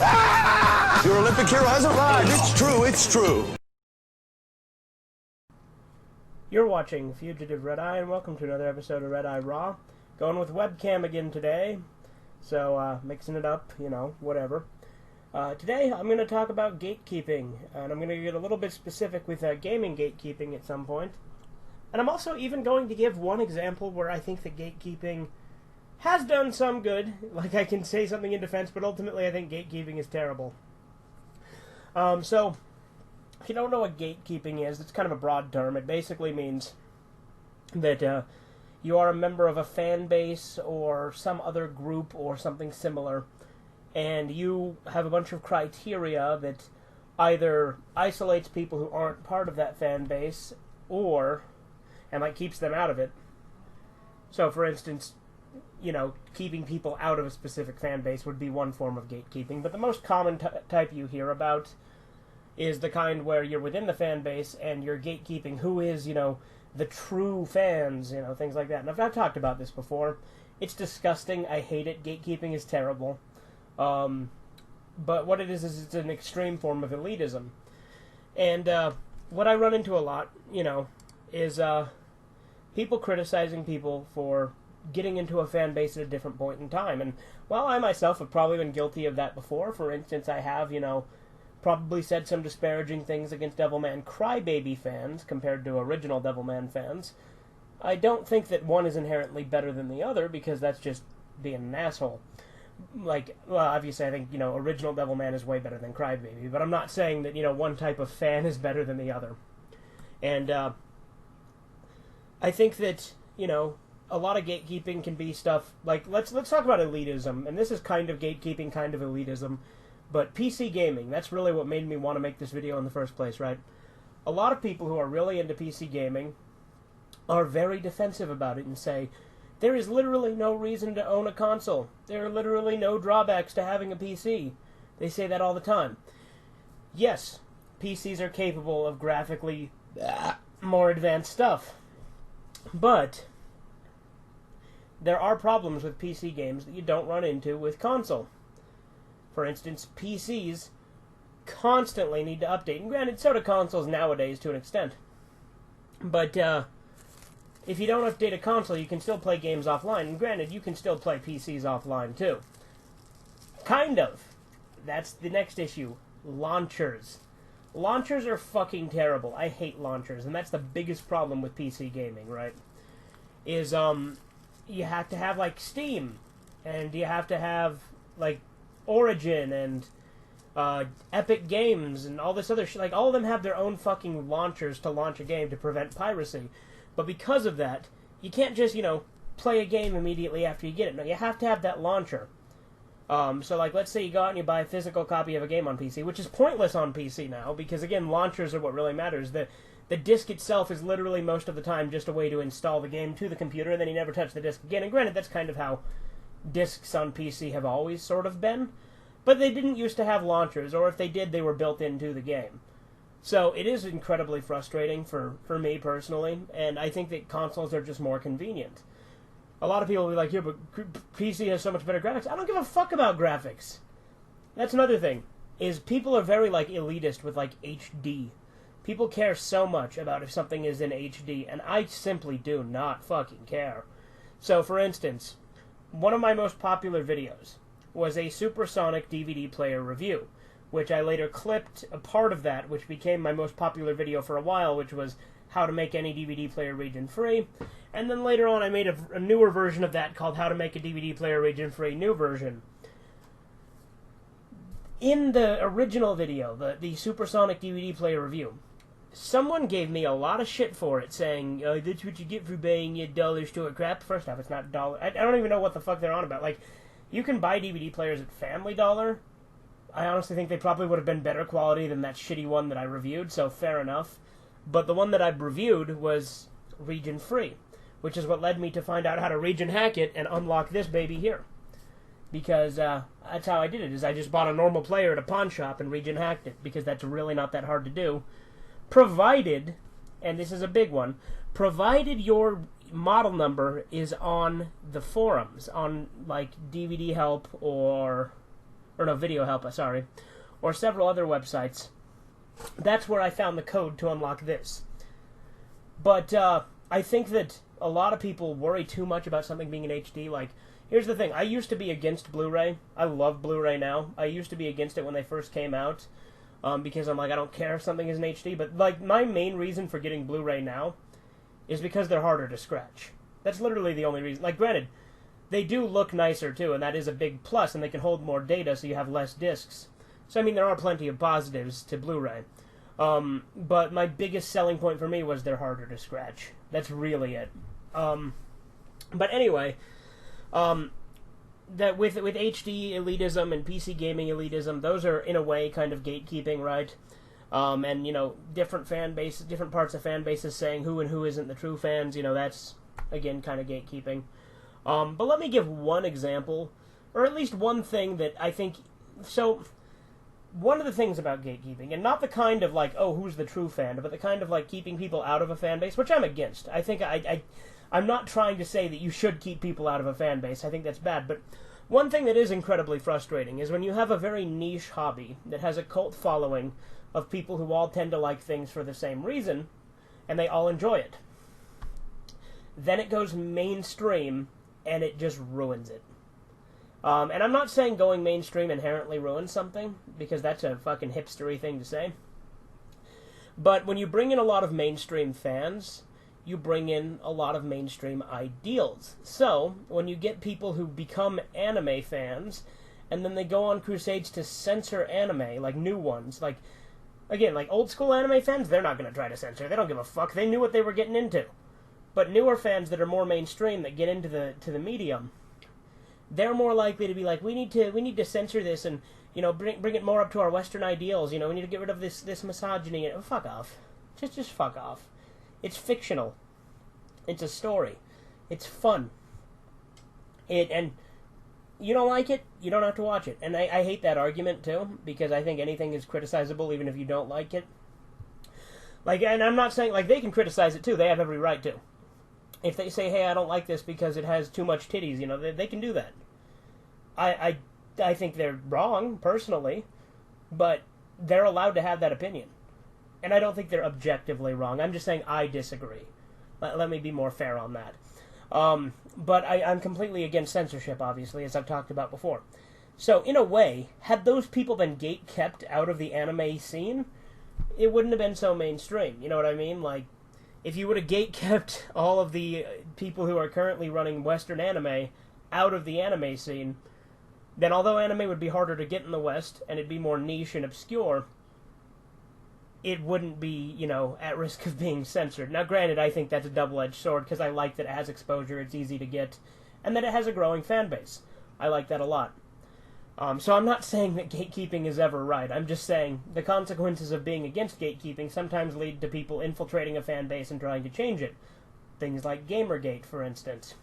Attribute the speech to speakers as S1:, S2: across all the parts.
S1: Your Olympic hero has arrived. It's true, it's true.
S2: You're watching Fugitive Redeye, and welcome to another episode of Redeye Raw. Going with webcam again today, so mixing it up, you know, whatever. Today I'm going to talk about gatekeeping, and I'm going to get a little bit specific with gaming gatekeeping at some point. And I'm also even going to give one example where I think that gatekeeping has done some good. Like, I can say something in defense, but ultimately I think gatekeeping is terrible. So, if you don't know what gatekeeping is, it's kind of a broad term. It basically means that you are a member of a fan base or some other group or something similar, and you have a bunch of criteria that either isolates people who aren't part of that fan base and like keeps them out of it. So, for instance, you know, keeping people out of a specific fan base would be one form of gatekeeping, but the most common type you hear about is the kind where you're within the fan base and you're gatekeeping who is, you know, the true fans, you know, things like that. And I've talked about this before. It's disgusting. I hate it. Gatekeeping is terrible. But what it is it's an extreme form of elitism. And what I run into a lot, you know, is people criticizing people for getting into a fan base at a different point in time. And while I myself have probably been guilty of that before, for instance, I have, you know, probably said some disparaging things against Devilman Crybaby fans compared to original Devilman fans, I don't think that one is inherently better than the other, because that's just being an asshole. Like, well, obviously I think, you know, original Devilman is way better than Crybaby, but I'm not saying that, you know, one type of fan is better than the other. And I think that, you know, a lot of gatekeeping can be stuff like, let's talk about elitism, and this is kind of gatekeeping, kind of elitism, but PC gaming, that's really what made me want to make this video in the first place, right? A lot of people who are really into PC gaming are very defensive about it and say, there is literally no reason to own a console. There are literally no drawbacks to having a PC. They say that all the time. Yes, PCs are capable of graphically more advanced stuff, but there are problems with PC games that you don't run into with console. For instance, PCs constantly need to update. And granted, so do consoles nowadays to an extent. But if you don't update a console, you can still play games offline. And granted, you can still play PCs offline too. Kind of. That's the next issue. Launchers. Launchers are fucking terrible. I hate launchers. And that's the biggest problem with PC gaming, right? Is, you have to have, like, Steam. And you have to have, like, Origin and Epic Games and all this other shit. Like, all of them have their own fucking launchers to launch a game to prevent piracy. But because of that, you can't just, you know, play a game immediately after you get it. No, you have to have that launcher. So, like, let's say you go out and you buy a physical copy of a game on PC, which is pointless on PC now, because, again, launchers are what really matters. The disc itself is literally most of the time just a way to install the game to the computer, and then you never touch the disc again. And granted, that's kind of how discs on PC have always sort of been, but they didn't used to have launchers, or if they did, they were built into the game. So it is incredibly frustrating for me personally, and I think that consoles are just more convenient. A lot of people will be like, yeah, but PC has so much better graphics. I don't give a fuck about graphics. That's another thing, is people are very, like, elitist with, like, HD. People care so much about if something is in HD, and I simply do not fucking care. So, for instance, one of my most popular videos was a supersonic DVD player review, which I later clipped a part of that, which became my most popular video for a while, which was how to make any DVD player region-free. And then later on I made a newer version of that called how to make a DVD player region-free new version. In the original video, the supersonic DVD player review, someone gave me a lot of shit for it, saying, oh, that's what you get for buying your dollar store crap. First off, it's not dollar. I don't even know what the fuck they're on about. Like, you can buy DVD players at Family Dollar. I honestly think they probably would have been better quality than that shitty one that I reviewed, so fair enough. But the one that I reviewed was region-free, which is what led me to find out how to region hack it and unlock this baby here. Because that's how I did it, is I just bought a normal player at a pawn shop and region hacked it, because that's really not that hard to do. Provided, and this is a big one, provided your model number is on the forums, on, like, DVD Help or or no, Video Help, sorry, or several other websites. That's where I found the code to unlock this. But I think that a lot of people worry too much about something being in HD. Like, here's the thing. I used to be against Blu-ray. I love Blu-ray now. I used to be against it when they first came out because I'm like, I don't care if something is in HD. But, like, my main reason for getting Blu-ray now is because they're harder to scratch. That's literally the only reason. Like, granted, they do look nicer, too, and that is a big plus, and they can hold more data, so you have less discs. So, I mean, there are plenty of positives to Blu-ray. But my biggest selling point for me was they're harder to scratch. That's really it. But anyway, that with HD elitism and PC gaming elitism, those are, in a way, kind of gatekeeping, right? And, you know, different fan bases, different parts of fan bases saying who and who isn't the true fans, you know, that's, again, kind of gatekeeping. But let me give one example, or at least one thing that I think... So, one of the things about gatekeeping, and not the kind of, like, oh, who's the true fan, but the kind of, like, keeping people out of a fan base, which I'm against. I think I'm not trying to say that you should keep people out of a fan base. I think that's bad. But one thing that is incredibly frustrating is when you have a very niche hobby that has a cult following of people who all tend to like things for the same reason, and they all enjoy it. Then it goes mainstream, and it just ruins it. And I'm not saying going mainstream inherently ruins something, because that's a fucking hipstery thing to say. But when you bring in a lot of mainstream fans, you bring in a lot of mainstream ideals. So, when you get people who become anime fans, and then they go on crusades to censor anime, like new ones, like, again, like old school anime fans, they're not going to try to censor. They don't give a fuck. They knew what they were getting into. But newer fans that are more mainstream, that get into the medium, they're more likely to be like, we need to censor this and, you know, bring it more up to our Western ideals. You know, we need to get rid of this misogyny. And, fuck off. Just fuck off. It's fictional. It's a story. It's fun. And you don't like it, you don't have to watch it. And I hate that argument too, because I think anything is criticizable even if you don't like it. Like, and I'm not saying, like, they can criticize it too. They have every right to. If they say, hey, I don't like this because it has too much titties, you know, they can do that. I think they're wrong, personally, but they're allowed to have that opinion. And I don't think they're objectively wrong. I'm just saying I disagree. Let me be more fair on that. But I'm completely against censorship, obviously, as I've talked about before. So, in a way, had those people been gate-kept out of the anime scene, it wouldn't have been so mainstream. You know what I mean? Like, if you would have gate-kept all of the people who are currently running Western anime out of the anime scene, then although anime would be harder to get in the West, and it'd be more niche and obscure, it wouldn't be, you know, at risk of being censored. Now, granted, I think that's a double-edged sword, because I like that it has exposure, it's easy to get, and that it has a growing fan base. I like that a lot. So I'm not saying that gatekeeping is ever right. I'm just saying the consequences of being against gatekeeping sometimes lead to people infiltrating a fan base and trying to change it. Things like Gamergate, for instance.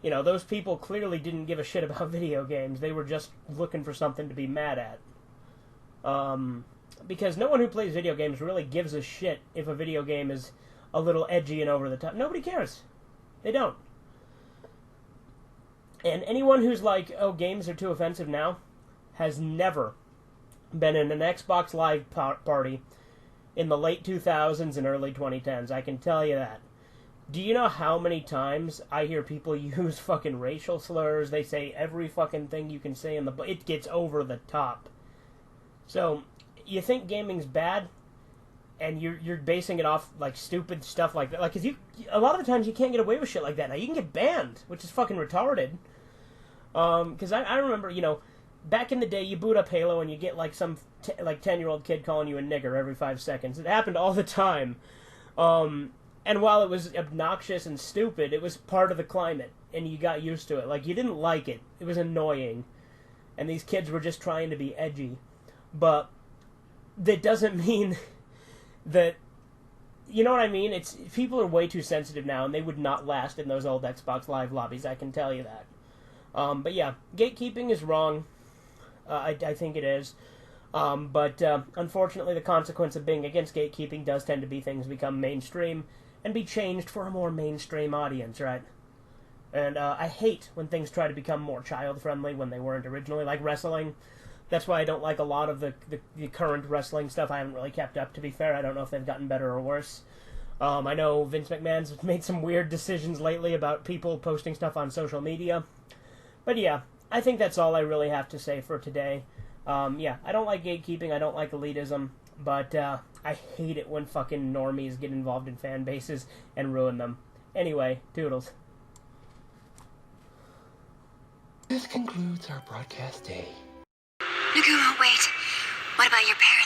S2: You know, those people clearly didn't give a shit about video games. They were just looking for something to be mad at. Because no one who plays video games really gives a shit if a video game is a little edgy and over the top. Nobody cares. They don't. And anyone who's like, oh, games are too offensive now, has never been in an Xbox Live party in the late 2000s and early 2010s. I can tell you that. Do you know how many times I hear people use fucking racial slurs? They say every fucking thing you can say in the... It gets over the top. So, you think gaming's bad, and you're basing it off, like, stupid stuff like that. Like, 'cause a lot of the times you can't get away with shit like that. Now, you can get banned, which is fucking retarded. Because I remember, you know, back in the day, you boot up Halo and you get, like, some, 10-year-old kid calling you a nigger every 5 seconds. It happened all the time. And while it was obnoxious and stupid, it was part of the climate, and you got used to it. Like, you didn't like it. It was annoying. And these kids were just trying to be edgy. But that doesn't mean that... You know what I mean? People are way too sensitive now, and they would not last in those old Xbox Live lobbies, I can tell you that. But yeah, gatekeeping is wrong. I think it is. But unfortunately, the consequence of being against gatekeeping does tend to be things become mainstream and be changed for a more mainstream audience, right? And I hate when things try to become more child-friendly when they weren't originally, like wrestling. That's why I don't like a lot of the current wrestling stuff. I haven't really kept up, to be fair. I don't know if they've gotten better or worse. I know Vince McMahon's made some weird decisions lately about people posting stuff on social media. But yeah, I think that's all I really have to say for today. Yeah, I don't like gatekeeping, I don't like elitism, but I hate it when fucking normies get involved in fan bases and ruin them. Anyway, toodles.
S3: This concludes our broadcast day.
S4: Nagumo, wait. What about your parents?